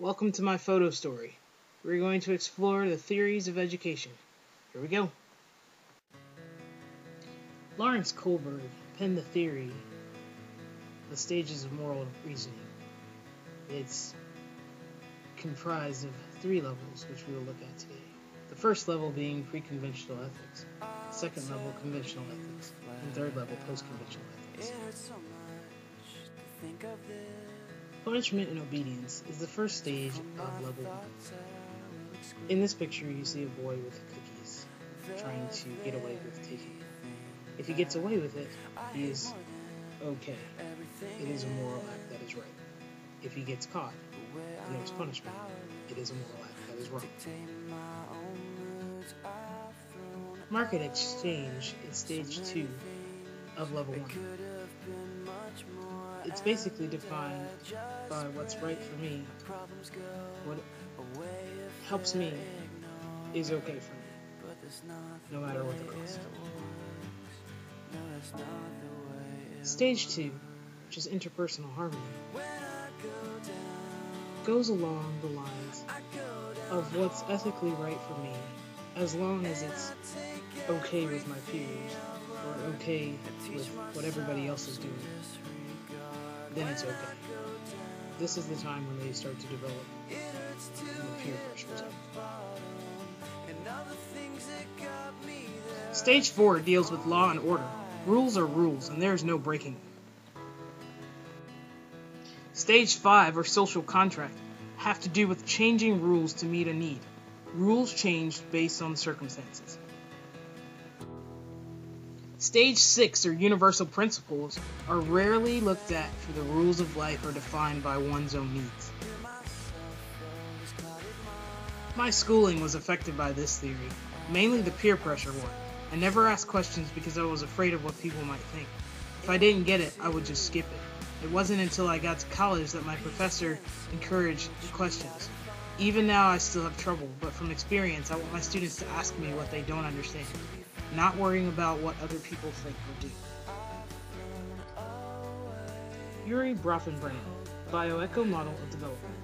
Welcome to my photo story. We're going to explore the theories of education. Here we go. Lawrence Kohlberg penned the theory, the stages of moral reasoning. It's comprised of 3 levels, which we will look at today. The first level being pre-conventional ethics, second level conventional ethics, and third level post-conventional ethics. Punishment and obedience is the first stage of level 1. In this picture, you see a boy with cookies trying to get away with taking it. If he gets away with it, he is okay. It is a moral act that is right. If he gets caught and there's punishment, it is a moral act that is wrong. Market exchange is stage 2 of level 1. It's basically defined by what's right for me. What helps me is okay for me, no matter what the cost. Stage 2, which is interpersonal harmony, goes along the lines of what's ethically right for me, as long as it's okay with my peers, or okay with what everybody else is doing, then it's okay. This is the time when they start to develop the peer pressure zone. Stage 4 deals with law and order. Rules are rules, and there is no breaking them. Stage 5, or social contract, have to do with changing rules to meet a need. Rules changed based on circumstances. Stage 6, or universal principles, are rarely looked at, for the rules of life are defined by one's own needs. My schooling was affected by this theory, mainly the peer pressure one. I never asked questions because I was afraid of what people might think. If I didn't get it, I would just skip it. It wasn't until I got to college that my professor encouraged questions. Even now I still have trouble, but from experience I want my students to ask me what they don't understand, not worrying about what other people think or do. Urie Bronfenbrenner, Bioeco Model of Development.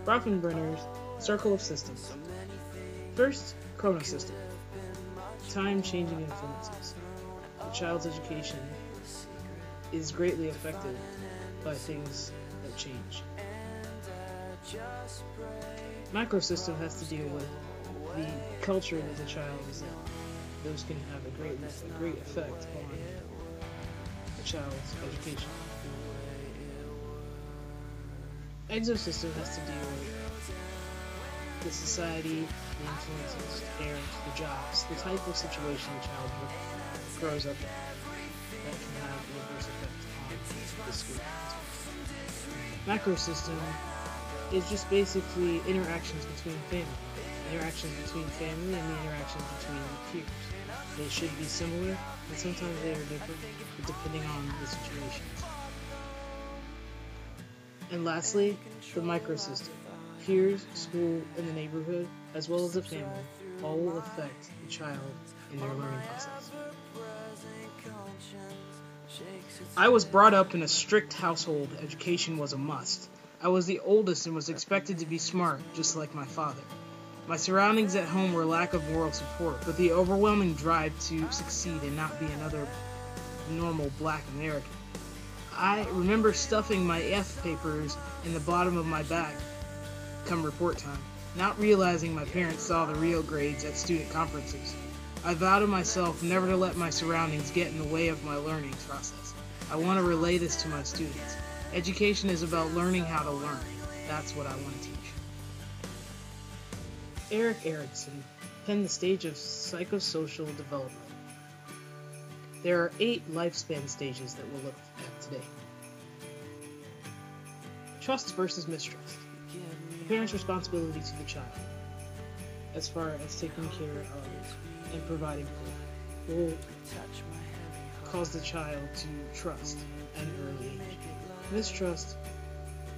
Bronfenbrenner's Circle of Systems. First, chronosystem. Time-changing influences. The child's education is greatly affected by things that change. Macrosystem has to deal with the culture that the child is in. Those can have a great effect on the child's education. Exosystem has to deal with the society, the influences, the parents, the jobs, the type of situation the child grows up in that can have an adverse effect on the school. Macrosystem is just basically interactions between family. Interactions between family and the interactions between peers. They should be similar, and sometimes they are different, depending on the situations. And lastly, the microsystem. Peers, school, and the neighborhood, as well as the family, all will affect the child in their learning process. I was brought up in a strict household. Education was a must. I was the oldest and was expected to be smart, just like my father. My surroundings at home were lack of moral support, but the overwhelming drive to succeed and not be another normal black American. I remember stuffing my F papers in the bottom of my bag come report time, not realizing my parents saw the real grades at student conferences. I vow to myself never to let my surroundings get in the way of my learning process. I want to relay this to my students. Education is about learning how to learn. That's what I want to teach. Erik Erikson penned the stage of psychosocial development. There are 8 lifespan stages that we'll look at today. Trust versus mistrust. The parent's responsibility to the child, as far as taking care of and providing for, will cause the child to trust at an early age. Mistrust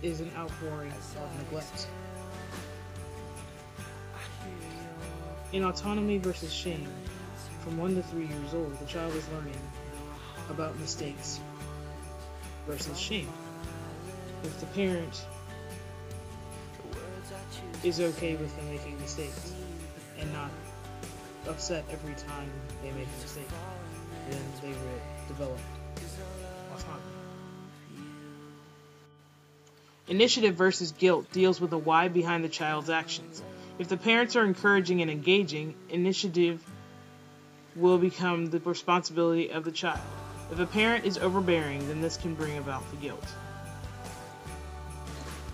is an outpouring of neglect. In autonomy versus shame, from 1 to 3 years old, the child is learning about mistakes versus shame. If the parent is okay with them making mistakes and not upset every time they make a mistake. Then they will develop autonomy. Initiative versus guilt deals with the why behind the child's actions. If the parents are encouraging and engaging, initiative will become the responsibility of the child. If a parent is overbearing, then this can bring about the guilt.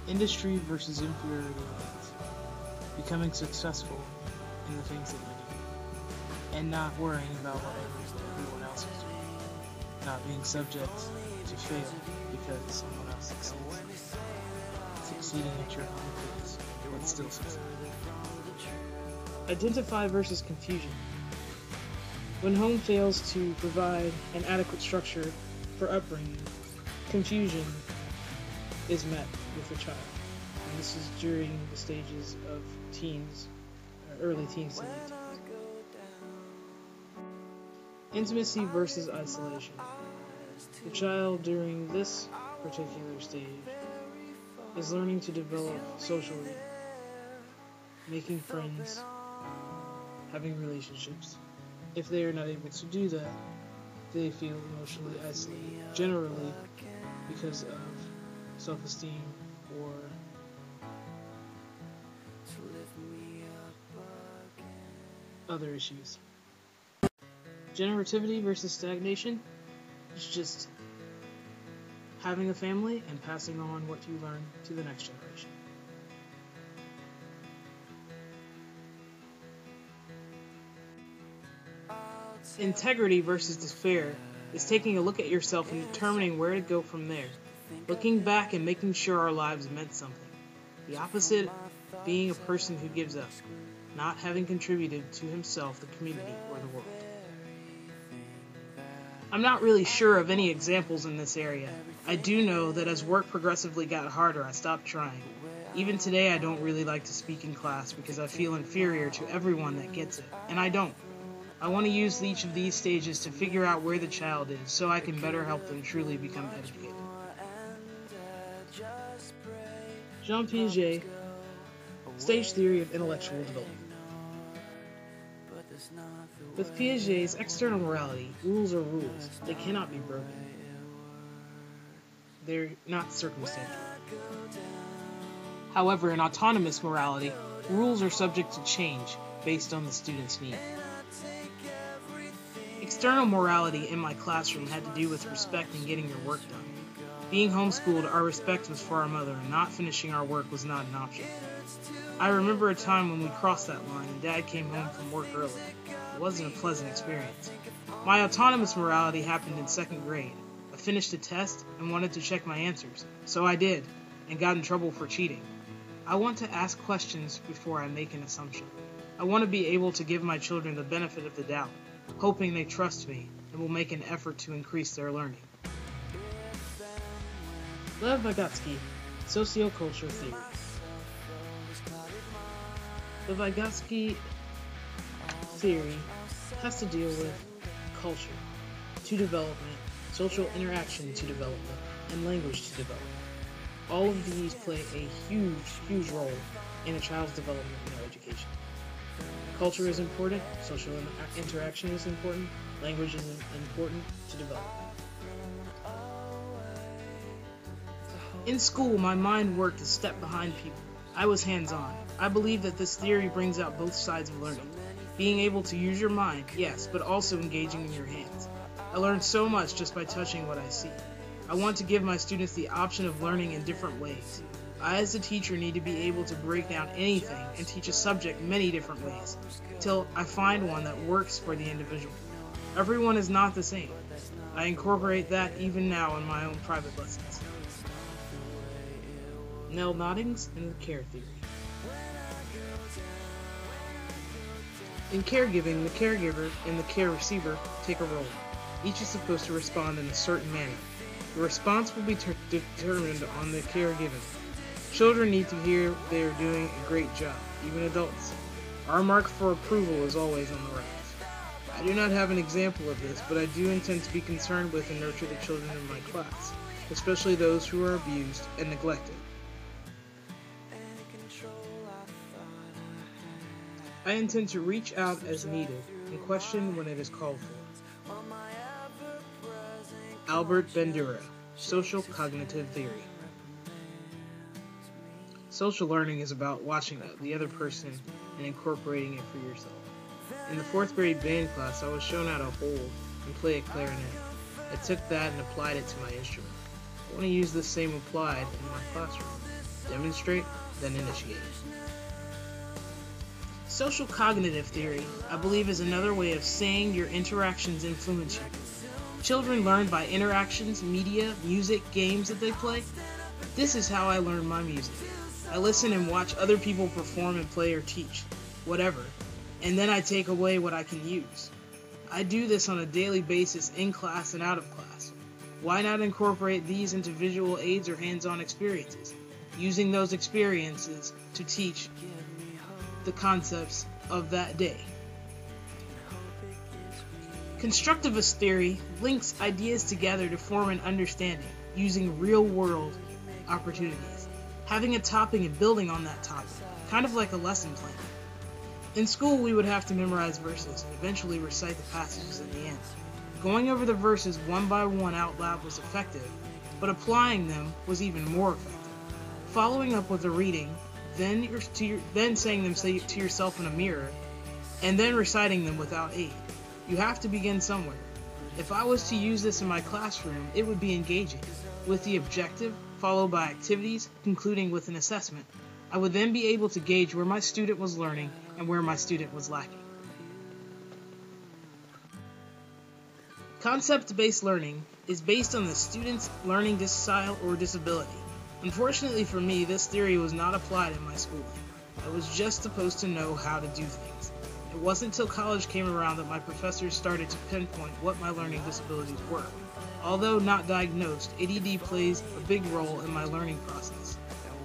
Industry versus inferiority lines. Becoming successful in the things that you do, and not worrying about what everyone else is doing. Not being subject to fail because someone else succeeds. Succeeding at your own pace, but still succeeding. Identify versus confusion. When home fails to provide an adequate structure for upbringing, confusion is met with the child. And this is during the stages of teens, early teens to late teens. Intimacy versus isolation. The child during this particular stage is learning to develop socially, making friends, having relationships. If they are not able to do that, they feel emotionally isolated, generally because of self-esteem or other issues. Generativity versus stagnation is just having a family and passing on what you learn to the next generation. Integrity versus despair is taking a look at yourself and determining where to go from there. Looking back and making sure our lives meant something. The opposite being a person who gives up, not having contributed to himself, the community, or the world. I'm not really sure of any examples in this area. I do know that as work progressively got harder, I stopped trying. Even today, I don't really like to speak in class because I feel inferior to everyone that gets it, and I don't. I want to use each of these stages to figure out where the child is so I can better help them truly become educated. Jean Piaget, Stage Theory of Intellectual Development. With Piaget's external morality, rules are rules. They cannot be broken. They're not circumstantial. However, in autonomous morality, rules are subject to change based on the student's need. External morality in my classroom had to do with respect and getting your work done. Being homeschooled, our respect was for our mother, and not finishing our work was not an option. I remember a time when we crossed that line and Dad came home from work early. It wasn't a pleasant experience. My autonomous morality happened in 2nd grade. I finished a test and wanted to check my answers, so I did, and got in trouble for cheating. I want to ask questions before I make an assumption. I want to be able to give my children the benefit of the doubt, hoping they trust me and will make an effort to increase their learning. Lev Vygotsky, Socioculture Theory. The Vygotsky theory has to deal with culture to development, social interaction to development, and language to development. All of these play a huge role in a child's development in their education. Culture is important, social interaction is important, language is important to develop. In school, my mind worked a step behind people. I was hands-on. I believe that this theory brings out both sides of learning. Being able to use your mind, yes, but also engaging in your hands. I learned so much just by touching what I see. I want to give my students the option of learning in different ways. I, as a teacher, need to be able to break down anything and teach a subject many different ways, till I find one that works for the individual. Everyone is not the same. I incorporate that even now in my own private lessons. Nell Noddings and the Care Theory. In caregiving, the caregiver and the care receiver take a role. Each is supposed to respond in a certain manner. The response will be determined on the care given. Children need to hear they are doing a great job, even adults. Our mark for approval is always on the rise. I do not have an example of this, but I do intend to be concerned with and nurture the children in my class, especially those who are abused and neglected. I intend to reach out as needed and question when it is called for. Albert Bandura, Social Cognitive Theory. Social learning is about watching the other person and incorporating it for yourself. In the 4th grade band class, I was shown how to hold and play a clarinet. I took that and applied it to my instrument. I want to use the same applied in my classroom. Demonstrate, then initiate. Social cognitive theory, I believe, is another way of saying your interactions influence you. Children learn by interactions, media, music, games that they play. This is how I learn my music. I listen and watch other people perform and play or teach, whatever, and then I take away what I can use. I do this on a daily basis in class and out of class. Why not incorporate these into visual aids or hands-on experiences, using those experiences to teach the concepts of that day? Constructivist theory links ideas together to form an understanding using real-world opportunities, having a topic and building on that topic, kind of like a lesson plan. In school, we would have to memorize verses and eventually recite the passages at the end. Going over the verses one by one out loud was effective, but applying them was even more effective. Following up with a reading, then saying them to yourself in a mirror, and then reciting them without aid. You have to begin somewhere. If I was to use this in my classroom, it would be engaging, with the objective, followed by activities, concluding with an assessment. I would then be able to gauge where my student was learning and where my student was lacking. Concept-based learning is based on the student's learning style or disability. Unfortunately for me, this theory was not applied in my schooling. I was just supposed to know how to do things. It wasn't until college came around that my professors started to pinpoint what my learning disabilities were. Although not diagnosed, ADD plays a big role in my learning process.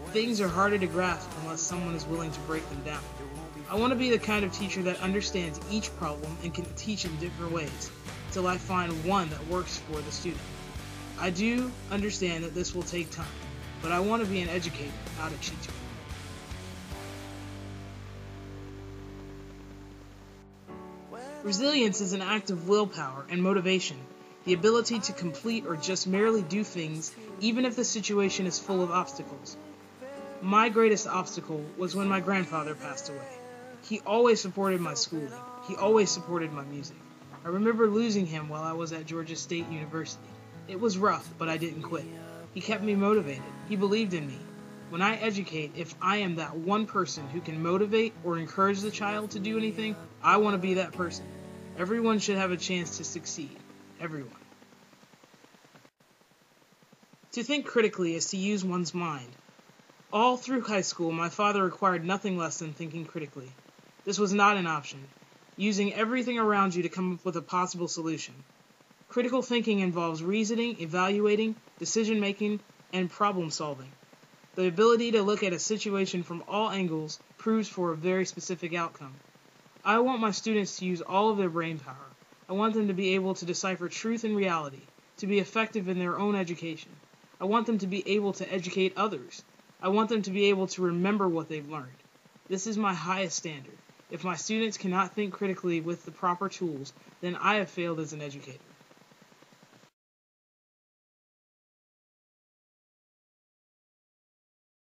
Things are harder to grasp unless someone is willing to break them down. I want to be the kind of teacher that understands each problem and can teach in different ways, till I find one that works for the student. I do understand that this will take time, but I want to be an educator, not a teacher. Resilience is an act of willpower and motivation, the ability to complete or just merely do things even if the situation is full of obstacles. My greatest obstacle was when my grandfather passed away. He always supported my schooling. He always supported my music. I remember losing him while I was at Georgia State University. It was rough, but I didn't quit. He kept me motivated. He believed in me. When I educate, if I am that one person who can motivate or encourage the child to do anything, I want to be that person. Everyone should have a chance to succeed. Everyone. To think critically is to use one's mind. All through high school, my father required nothing less than thinking critically. This was not an option. Using everything around you to come up with a possible solution. Critical thinking involves reasoning, evaluating, decision-making, and problem-solving. The ability to look at a situation from all angles proves for a very specific outcome. I want my students to use all of their brain power. I want them to be able to decipher truth and reality, to be effective in their own education. I want them to be able to educate others. I want them to be able to remember what they've learned. This is my highest standard. If my students cannot think critically with the proper tools, then I have failed as an educator.